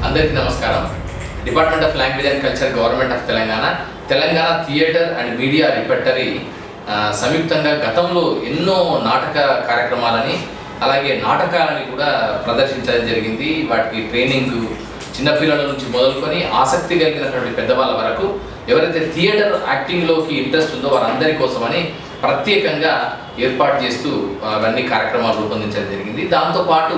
అందరికీ నమస్కారం. Department of language and culture, government of Telangana theatre and media repertory సంయుక్తంగా గతంలో ఎన్నో నాటక కార్యక్రమాలని అలాగే నాటకాలని కూడా ప్రదర్శించడం జరిగింది. వాటికి ట్రైనింగ్ చిన్నపిల్లల నుంచి మొదలుకొని ఆసక్తి కలిగినటువంటి పెద్దవాళ్ళ వరకు ఎవరైతే థియేటర్ యాక్టింగ్లోకి ఇంట్రెస్ట్ ఉందో వారందరి కోసమని ప్రత్యేకంగా ఏర్పాటు చేస్తూ అవన్నీ కార్యక్రమాలు రూపొందించడం జరిగింది. దాంతోపాటు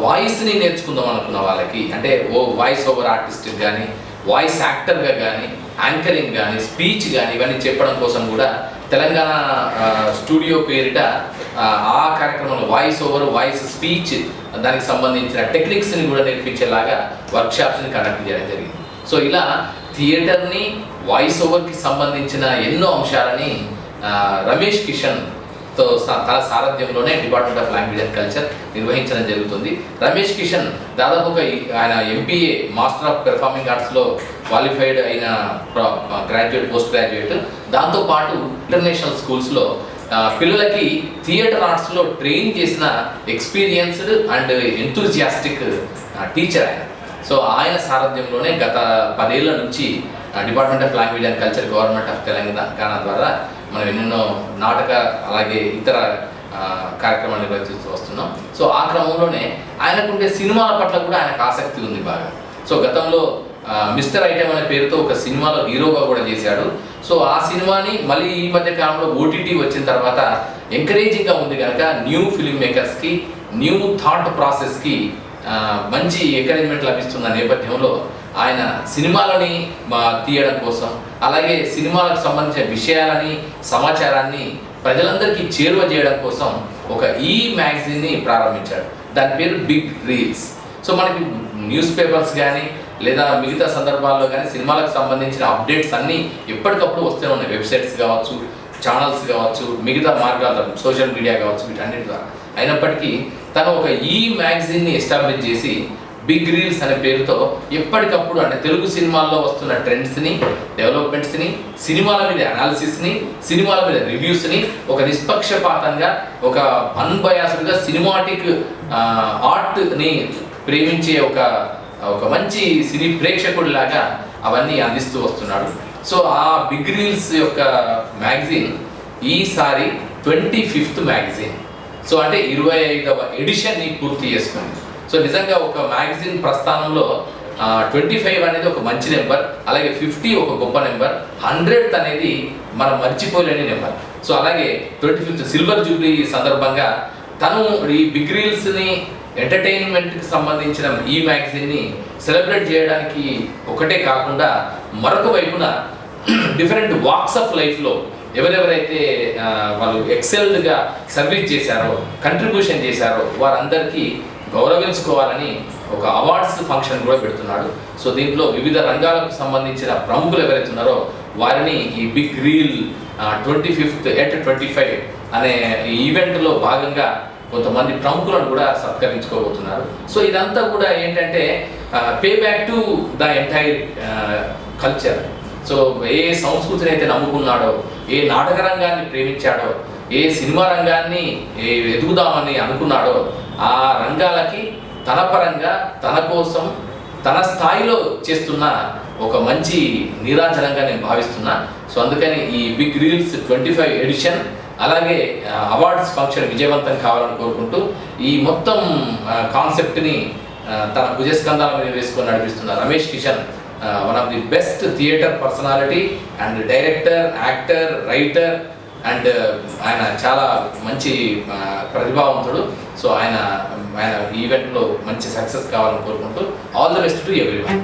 వాయిస్ని నేర్చుకుందాం అనుకున్న వాళ్ళకి, అంటే వాయిస్ ఓవర్ ఆర్టిస్ట్ కానీ, వాయిస్ యాక్టర్గా కానీ, యాంకరింగ్ కానీ, స్పీచ్ కానీ ఇవన్నీ చెప్పడం కోసం కూడా తెలంగాణ స్టూడియో పేరిట ఆ కార్యక్రమంలో వాయిస్ ఓవర్, వాయిస్ స్పీచ్ దానికి సంబంధించిన టెక్నిక్స్ని కూడా నేర్పించేలాగా వర్క్షాప్స్ని కండక్ట్ చేయడం జరిగింది. సో ఇలా థియేటర్ని, వాయిస్ ఓవర్కి సంబంధించిన ఎన్నో అంశాలని రమేష్ కిషన్తో తన సారథ్యంలోనే department of language and culture నిర్వహించడం జరుగుతుంది. రమేష్ కిషన్ దాదాపుగా ఆయన ఎంపీఏ, మాస్టర్ ఆఫ్ పెర్ఫార్మింగ్ ఆర్ట్స్లో క్వాలిఫైడ్ అయిన గ్రాడ్యుయేట్, పోస్ట్ గ్రాడ్యుయేట్. దాంతోపాటు ఇంటర్నేషనల్ స్కూల్స్లో పిల్లలకి థియేటర్ ఆర్ట్స్లో ట్రైన్ చేసిన ఎక్స్పీరియన్స్డ్ అండ్ ఎంతూజియాస్టిక్ టీచర్ ఆయన. సో ఆయన సారథ్యంలోనే గత 10 ఏళ్ల నుంచి department of language and culture, government of Telangana ద్వారా మనం ఎన్నెన్నో నాటక అలాగే ఇతర కార్యక్రమాలు నిర్వహిస్తూ వస్తున్నాం. సో ఆ క్రమంలోనే ఆయనకుండే సినిమాల పట్ల కూడా ఆయనకు ఆసక్తి ఉంది బాగా. సో గతంలో మిస్టర్ ఐటెం అనే పేరుతో ఒక సినిమాలో హీరోగా కూడా చేశాడు. సో ఆ సినిమాని మళ్ళీ ఈ మధ్య కాలంలో ఓటీటీ వచ్చిన తర్వాత ఎంకరేజింగ్గా ఉంది కనుక న్యూ ఫిల్మ్ మేకర్స్కి, న్యూ థాట్ ప్రాసెస్కి మంచి ఎంకరేజ్మెంట్ లభిస్తున్న నేపథ్యంలో ఆయన సినిమాలని తీయడం కోసం, అలాగే సినిమాలకు సంబంధించిన విషయాలని, సమాచారాన్ని ప్రజలందరికీ చేరువ చేయడం కోసం ఒక మ్యాగజైన్ని ప్రారంభించాడు. దాని పేరు బిగ్ రీల్స్. సో మనకి న్యూస్ పేపర్స్ కానీ లేదా మిగతా సందర్భాల్లో కానీ సినిమాలకు సంబంధించిన అప్డేట్స్ అన్నీ ఎప్పటికప్పుడు వస్తూనే ఉన్నాయి. వెబ్సైట్స్ కావచ్చు, ఛానల్స్ కావచ్చు, మిగతా మార్గాల సోషల్ మీడియా కావచ్చు, వీటన్నిటి ద్వారా. అయినప్పటికీ తను ఒక మ్యాగజైన్ని ఎస్టాబ్లిష్ చేసి బిగ్ రీల్స్ అనే పేరుతో ఎప్పటికప్పుడు, అంటే తెలుగు సినిమాల్లో వస్తున్న ట్రెండ్స్ని, డెవలప్మెంట్స్ని, సినిమాల మీద అనాలిసిస్ని, సినిమాల మీద రివ్యూస్ని ఒక నిష్పక్షపాతంగా, ఒక అన్బయాస్డ్గా సినిమాటిక్ ఆర్ట్ని ప్రేమించే ఒక మంచి సినీ ప్రేక్షకుడిలాగా అవన్నీ అందిస్తూ వస్తున్నాడు. సో ఆ బిగ్ రీల్స్ యొక్క మ్యాగజైన్ ఈసారి 25th మ్యాగజైన్. సో అంటే 25వ ఎడిషన్ని పూర్తి చేసుకుంది. సో నిజంగా ఒక మ్యాగజైన్ ప్రస్థానంలో 25 అనేది ఒక మంచి నెంబర్, అలాగే 50 ఒక గొప్ప నెంబర్, 100th అనేది మనం మర్చిపోలేని నెంబర్. సో అలాగే 25th సిల్వర్ జూబ్లీ సందర్భంగా తను ఈ బిగ్ రీల్స్ని, ఎంటర్టైన్మెంట్కి సంబంధించిన ఈ మ్యాగజైన్ని సెలబ్రేట్ చేయడానికి ఒకటే కాకుండా మరొక వైపున డిఫరెంట్ వాక్స్ ఆఫ్ లైఫ్లో ఎవరెవరైతే వాళ్ళు ఎక్సెల్డ్గా సర్వీస్ చేశారో, కంట్రిబ్యూషన్ చేశారో వారందరికీ గౌరవించుకోవాలని ఒక అవార్డ్స్ ఫంక్షన్ కూడా పెడుతున్నాడు. సో దీంట్లో వివిధ రంగాలకు సంబంధించిన ప్రముఖులు ఎవరైతే ఉన్నారో వారిని ఈ బిగ్ రీల్ 25th at 25 అనే ఈవెంట్లో భాగంగా కొంతమంది ప్రముఖులను కూడా సత్కరించుకోబోతున్నారు. సో ఇదంతా కూడా ఏంటంటే pay back to the entire culture. So ఏ సంస్కృతిని అయితే నమ్ముకున్నాడో, ఏ నాటక రంగాన్ని ప్రేమించాడో, ఏ సినిమా రంగాన్ని ఎదుగుదామని అనుకున్నాడో ఆ రంగాలకి తన పరంగా, తన కోసం, తన స్థాయిలో చేస్తున్న ఒక మంచి నీరాజనంగా నేను భావిస్తున్నా. సో అందుకని ఈ బిగ్ రీల్స్ 25 ఎడిషన్ అలాగే అవార్డ్స్ ఫంక్షన్ విజయవంతం కావాలని కోరుకుంటూ ఈ మొత్తం కాన్సెప్ట్ని తన భుజస్కంధాల మీద వేసుకొని నడిపిస్తున్న Ramesh Kishan, one of the best theatre personality and director, actor, writer and ఆయన చాలా మంచి ప్రతిభావంతుడు. సో ఆయన ఈవెంట్లో మంచి సక్సెస్ కావాలని కోరుకుంటూ all the best to everyone.